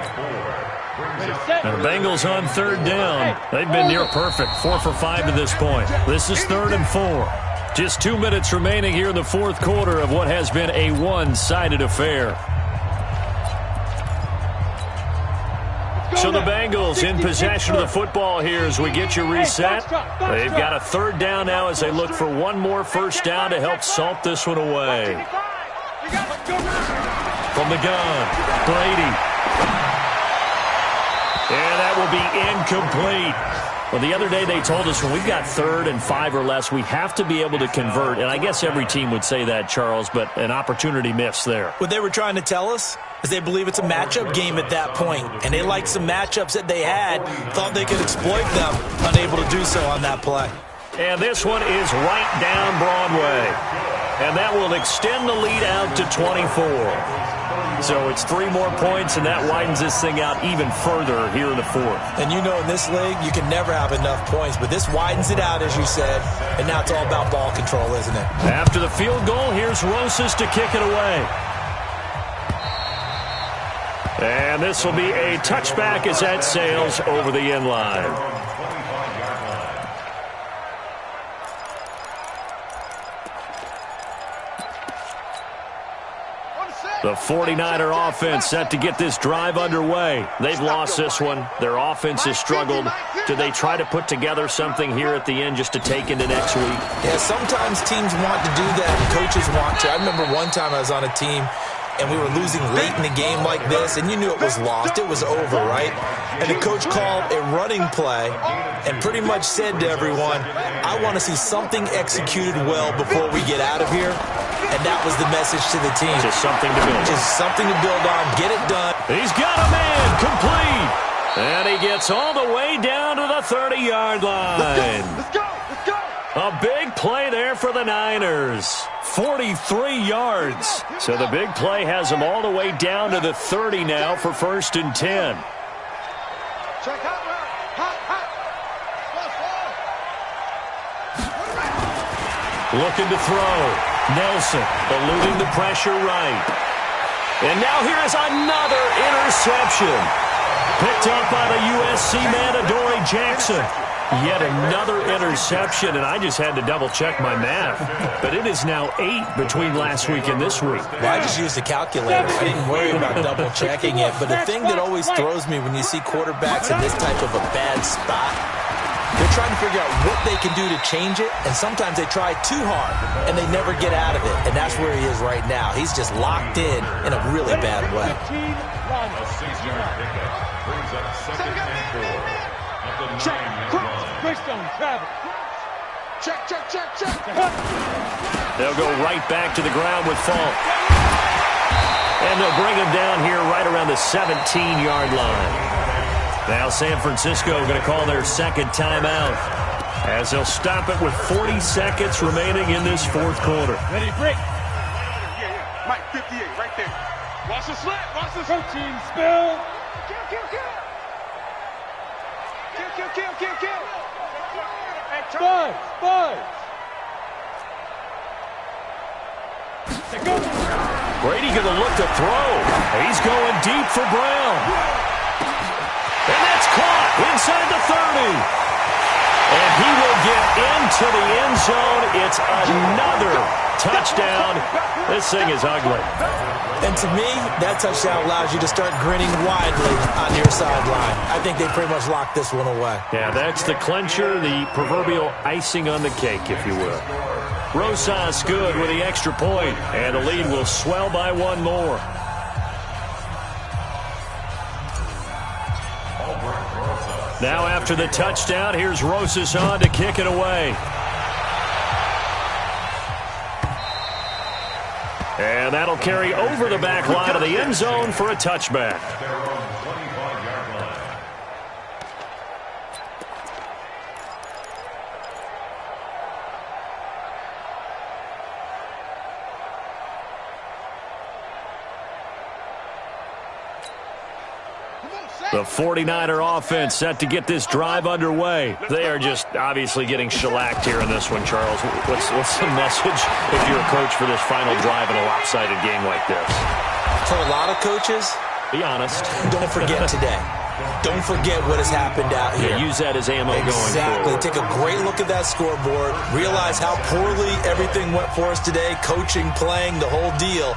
And the Bengals on 3rd down. They've been near perfect, 4 for 5 to this point. This is 3rd and 4. Just 2 minutes remaining here in the 4th quarter of what has been a one-sided affair. So the Bengals in possession of the football here as we get you reset. They've got a 3rd down now as they look for one more first down to help salt this one away. From the gun, Brady. And that will be incomplete. Well, the other day they told us when we've got 3rd and 5 or less, we have to be able to convert. And I guess every team would say that, Charles, but an opportunity missed there. What they were trying to tell us is they believe it's a matchup game at that point. And they liked some matchups that they had, thought they could exploit them, unable to do so on that play. And this one is right down Broadway. And that will extend the lead out to 24. So it's 3 more points, and that widens this thing out even further here in the 4th. And you know in this league, you can never have enough points, but this widens it out, as you said, and now it's all about ball control, isn't it? After the field goal, here's Rosas to kick it away. And this will be a touchback as that sails over the end line. The 49er offense set to get this drive underway. They've lost this one. Their offense has struggled. Do they try to put together something here at the end just to take into next week? Yeah, sometimes teams want to do that and coaches want to. I remember one time I was on a team and we were losing late in the game like this, and you knew it was lost. It was over, right? And the coach called a running play and pretty much said to everyone, I want to see something executed well before we get out of here. And that was the message to the team. Just something to build. Just something to build on. Get it done. He's got a man complete. And he gets all the way down to the 30-yard line. Let's go. Let's go. A big play there for the Niners. 43 yards. So the big play has them all the way down to the 30 now for 1st and 10. Check hot. Looking to throw. Nelson eluding the pressure right. And now here is another interception. Picked up by the USC man, Adoree Jackson. Yet another interception, and I just had to double-check my math. But it is now 8 between last week and this week. Well, I just used a calculator. I didn't worry about double-checking it. But the thing that always throws me when you see quarterbacks in this type of a bad spot, they're trying to figure out what they can do to change it, and sometimes they try too hard, and they never get out of it. And that's where he is right now. He's just locked in a really bad way. Check. Greystone, travel. Check. They'll go right back to the ground with Falk. And they'll bring him down here right around the 17-yard line. Now San Francisco going to call their 2nd timeout as they'll stop it with 40 seconds remaining in this 4th quarter. Ready, break. Yeah. Mike, 58, right there. Watch the slip. Watch the protein spill. Kill. Buzz. Brady going to look to throw. He's going deep for Brown. And that's caught inside the 30. And he will get into the end zone. It's another touchdown. This thing is ugly. And to me, that touchdown allows you to start grinning widely on your sideline. I think they pretty much locked this one away. Yeah, that's the clincher, the proverbial icing on the cake, if you will. Rosas good with the extra point, and the lead will swell by one more. Now after the touchdown, here's Rosas on to kick it away. And that'll carry over the back line of the end zone for a touchback. The 49er offense set to get this drive underway. They are just obviously getting shellacked here in this one, Charles. What's the message if you're a coach for this final drive in a lopsided game like this? For a lot of coaches, be honest. Don't forget today. Don't forget what has happened out here. Yeah, use that as ammo going forward. Exactly. Take a great look at that scoreboard. Realize how poorly everything went for us today. Coaching, playing, the whole deal.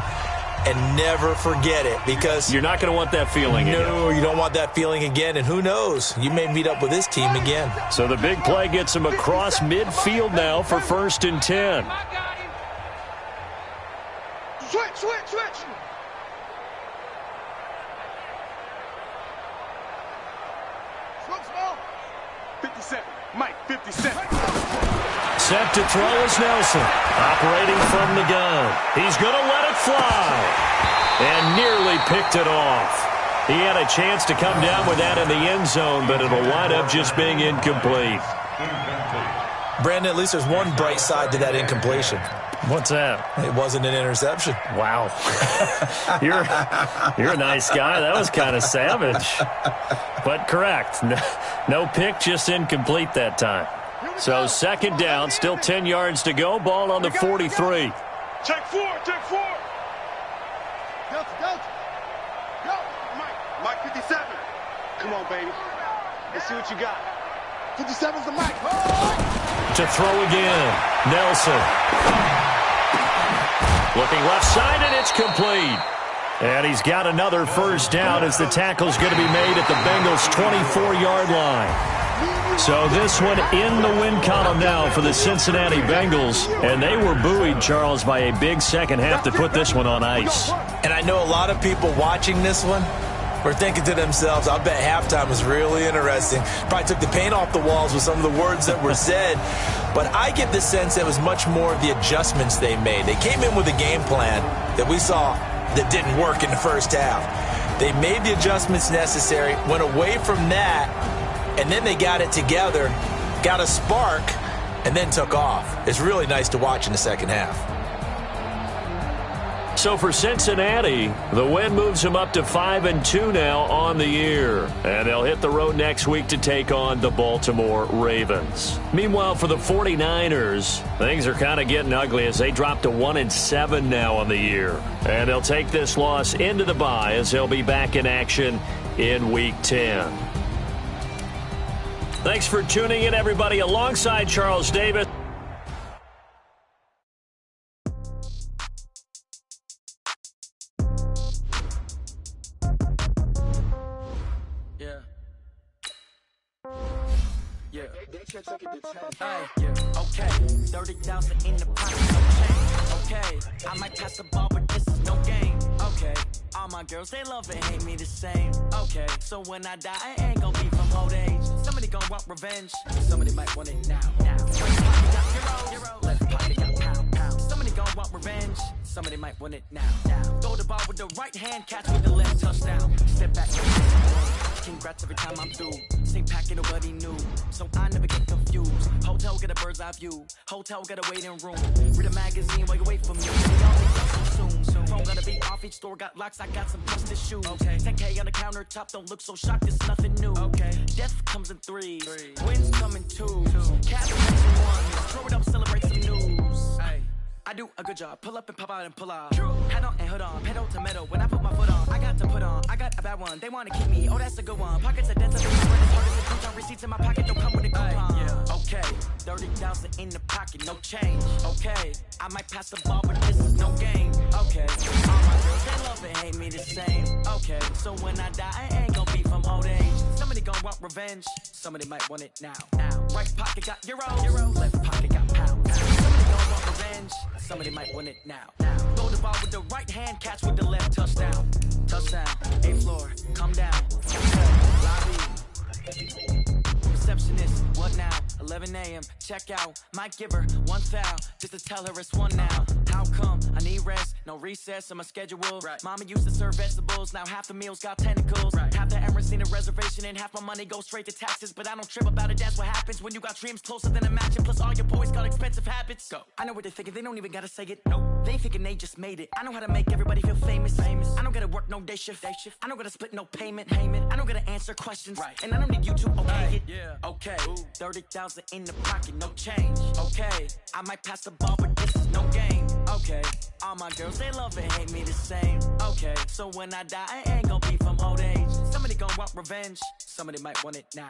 And never forget it, because you're not going to want that feeling again. No, you don't want that feeling again. And who knows? You may meet up with this team again. So the big play gets him across midfield now for 1st and 10. Switch. 57. Mike, 57. Set to throw is Nelson. Operating from the gun. He's going to let it fly. And nearly picked it off. He had a chance to come down with that in the end zone, but it'll wind up just being incomplete. Brandon, at least there's one bright side to that incompletion. What's that? It wasn't an interception. Wow. You're a nice guy. That was kind of savage. But correct. No pick, just incomplete that time. So 2nd down, still 10 yards to go. Ball on the 43. Check 4. Go. Mike 57. Come on, baby. Let's see what you got. 57's the Mike. To throw again. Nelson. Looking left side, and it's complete. And he's got another 1st down as the tackle's going to be made at the Bengals' 24-yard line. So this one in the win column now for the Cincinnati Bengals. And they were buoyed, Charles, by a big second half to put this one on ice. And I know a lot of people watching this one were thinking to themselves, I bet halftime was really interesting. Probably took the paint off the walls with some of the words that were said. But I get the sense it was much more of the adjustments they made. They came in with a game plan that we saw that didn't work in the first half. They made the adjustments necessary, went away from that, and then they got it together, got a spark, and then took off. It's really nice to watch in the second half. So for Cincinnati, the win moves them up to 5-2 now on the year. And they'll hit the road next week to take on the Baltimore Ravens. Meanwhile, for the 49ers, things are kind of getting ugly as they drop to 1-7 now on the year. And they'll take this loss into the bye as they'll be back in action in Week 10. Thanks for tuning in, everybody, alongside Charles Davis. Okay, 30,000 in the pocket, no change. Okay, I might pass the ball, but this is no game. Okay, all my girls, they love and hate me the same. Okay, so when I die, I ain't gonna be from old age. Somebody gonna want revenge, somebody might want it now. Right pocket got euro, left pocket got pound. Somebody gonna want revenge, somebody might want it now. Throw the ball with the right hand, catch with the left, touchdown. Step back, congrats every time I'm through. Same packet, nobody knew, so I never get confused. Hotel get a bird's eye view. Hotel get a waiting room. Read a magazine while you wait for me. Soon. Phone gonna be off. Each store got locks. I got some busted shoes. Okay. 10K on the countertop. Don't look so shocked. It's nothing new. Okay. Death comes in 3. Wins come in 2. Cash comes in 1. Throw it up, celebrate some news. Hey. I do a good job. Pull up and pop out and pull out. Head on and hood on. Pedal to metal. When I put my foot on, I got to put on. I got a bad one. They want to keep me. Oh, that's a good one. Pockets are dense. As hard as a crouton. Receipts in my pocket. Don't come with a coupon. Yeah. Okay. 30,000 in the pocket. No change. Okay. I might pass the ball, but this is no game. Okay. All my girls, they love and hate me the same. Okay. So when I die, I ain't gonna be from old age. Somebody gonna want revenge. Somebody might want it now. Right pocket got euro. Left pocket got pound. Somebody gonna want revenge. Somebody might win it now. Throw the ball with the right hand, catch with the left, touchdown. Touchdown, A-floor, come down. Lobby. receptionist. What now? 11 a.m. Check out. Might give her one foul just to tell her it's one now. How come? I need rest. No recess in my schedule. Right. Mama used to serve vegetables. Now half the meals got tentacles. Right. Half the Emirates need a reservation and half my money goes straight to taxes. But I don't trip about it. That's what happens when you got dreams closer than a match. And plus all your boys got expensive habits. Go. I know what they're thinking. They don't even gotta say it. Nope. They thinking they just made it. I know how to make everybody feel famous. I don't gotta work no day shift. I don't gotta split no payment. I don't gotta answer questions. Right. And I don't need you to okay it. Yeah. Okay. 30,000 in the pocket, no change. Okay. I might pass the ball, but this is no game. Okay. All my girls, they love and hate me the same. Okay. So when I die, I ain't gonna be from old age. Somebody gon' want revenge. Somebody might want it now.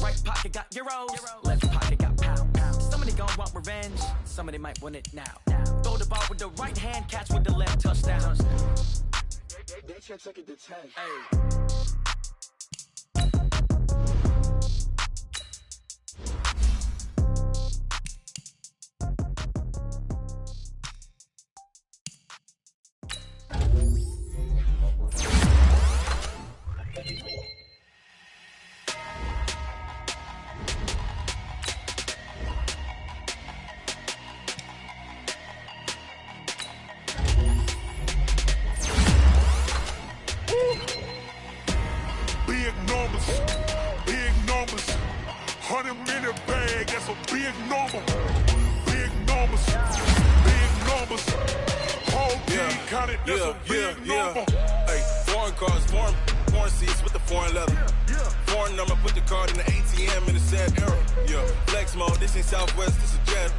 Right pocket got euros. Left pocket got pounds. Somebody gon' want revenge. Somebody might want it now. Throw the ball with the right hand, catch with the left, touchdown. They can't take it to 10. Hey. Big numbers, 100-minute bag, that's a big number. Big numbers, whole team counted, that's a big number. Hey, foreign cars, foreign seats with the foreign leather. Foreign number, put the card in the ATM in a sad era. Yeah, flex mode, this ain't Southwest, this a jet.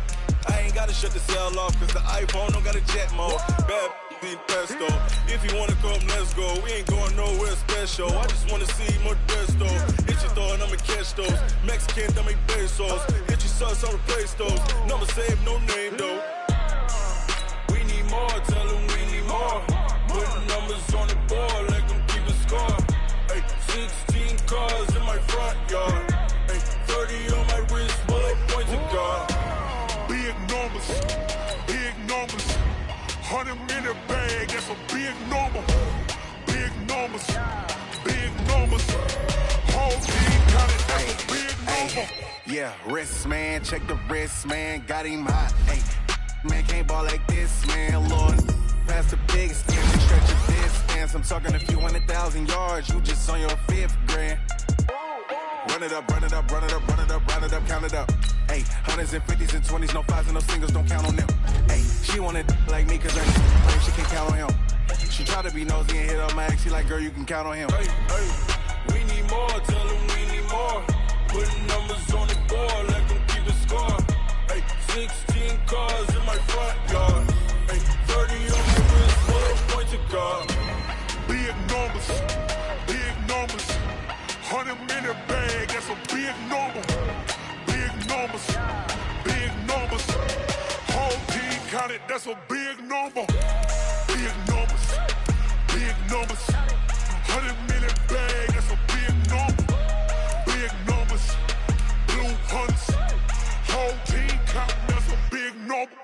I ain't gotta shut the cell off, cause the iPhone don't got a jet mode. Bad pesto. If you wanna come, let's go. We ain't going nowhere special. I just wanna see more Modesto. Hit your thought, I'ma catch those. Mexican, I make pesos. Hit your sus, I'll replace those. Number save, no name though. We need more, tell them we need more. Put numbers on the board, let them keep a score. Hey, 16 cars in my front yard. Hey, 30 on my wrist, bullet points of God. Big numbers, 100-minute bag, that's a big number. Big numbers, whole team counted, that's a big number. Yeah, wrist man, check the wrist man, got him hot. Hey, man can't ball like this, man. Lord, past the big skin, stretch of distance. I'm talking a few 100,000 yards, you just on your 5th grand. Run it up, count it up. Hey, hundreds and 50s and 20s, no 5s and no singles, don't count on them. Hey, she wanted like me cause her she can count on him. She tried to be nosy and hit up my ex, she like, girl, you can count on him. Hey, we need more, tell them we need more. Putting numbers on the board, let them keep the score. Hey, 16 cars in my front yard. Hey, 30 on my wrist, bullet points of God. Big numbers, 100-minute bag, that's a big number. Big numbers, whole team counted, that's a big number. Big numbers, 100-minute bag, that's a big number. Big numbers, blue hunts, whole team counted, that's a big number.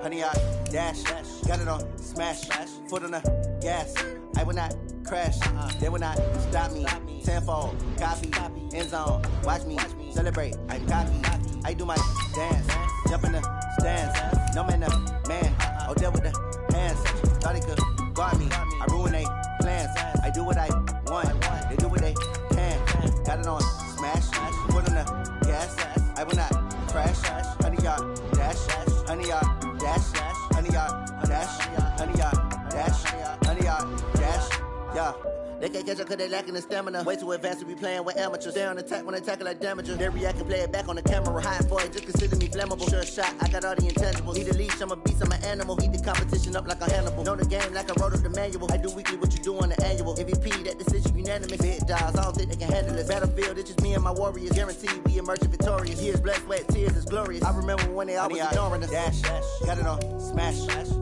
Honey, I dash, got it on smash, foot on the gas. I will not crash, they will not stop me. Tenfold, copy, end zone, watch me celebrate. I'm cocky, I do my dance, jump in the stands. No man, oh, deal with the hands. Thought he could guard me, I ruin they plans. I do what I want, they do what they can. Got it on smash, foot on the gas. I will not crash, honey, y'all dash, honey, y'all. Honey, y'all, dash, yeah. They can't catch up cause they lacking the stamina. Way too advanced to be playing with amateurs. Stay on attack when they tackle like damager. They react and play it back on the camera. High for it, just consider me flammable. Sure shot, I got all the intangibles. Need a leash, I'm a beast, I'm an animal. Heat the competition up like a Hannibal. Know the game like I wrote up the manual. I do weekly what you do on the annual. MVP, that decision unanimous. Big dials, I don't think they can handle it. Battlefield, it's just me and my warriors. Guaranteed we emerge victorious. Years, blood, sweat, tears is glorious. I remember when they always ignoring us. Dash, got it on smash,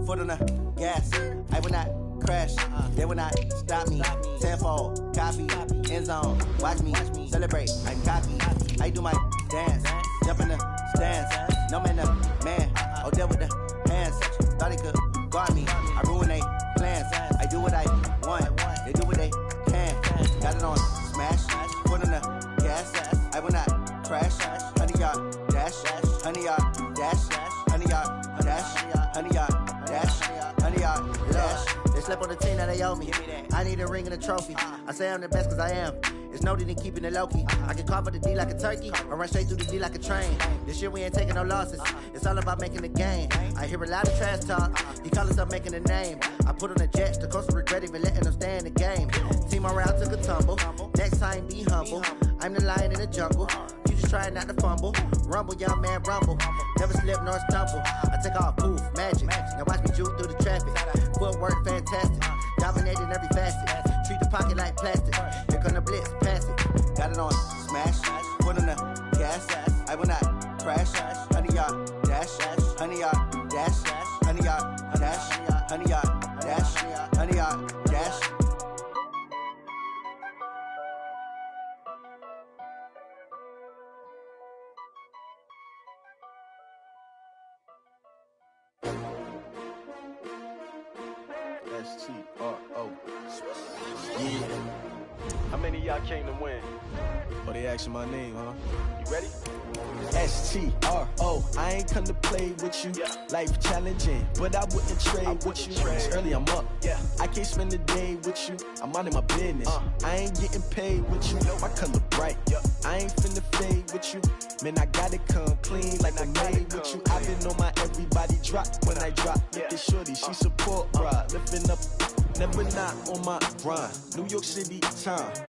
foot on the gas. I will not crash, they will not stop me. Tenfold, copy, end zone, watch me celebrate. I'm cocky, I do my dance, jump in the stands. No man, man. Oh, there with the hands. Thought he could guard me. I ruin they plans. I do what I want. They do what they can. Got it on smash. Put on the gas. I will not crash. 100-yard dash. 100-yard dash. 100-yard dash. 100-yard dash. 100-yard dash. They slept on the team that they owe me. I need a ring and a trophy. I say I'm the best cause I am. It's noted in keeping it low-key. I can carve up the D like a turkey or run straight through the D like a train. This year we ain't taking no losses. It's all about making the game. I hear a lot of trash talk. You call us up making a name. I put on the jets. The coast regret even letting them stay in the game. Team around took a tumble. Next time be humble. I'm the lion in the jungle. You just trying not to fumble. Rumble, young man, rumble. Never slip nor stumble. I take off, poof, magic. Now watch me juke through the traffic. Footwork fantastic. Dominating every facet. Treat the pocket like plastic. Here come the blitz, pass it. Got it on smash. Put on the gas. I will not crash. 100-yard dash. 100-yard dash. 100-yard dash. 100-yard dash. 100-yard dash. S-T-R-O. Yeah. How many of y'all came to win? Oh, they asking my name, huh? You ready? S-T-R-O. I ain't come to play with you. Life challenging, but I wouldn't trade with you. It's early, I'm up. I can't spend the day with you. I'm minding my business. I ain't getting paid with you. My color bright. I ain't finna fade with you. Man, I gotta come clean like I made with you. I've been on my everybody drop when I drop. Look at shorty, she support, bruh. Lifting up, never not on my grind. New York City time.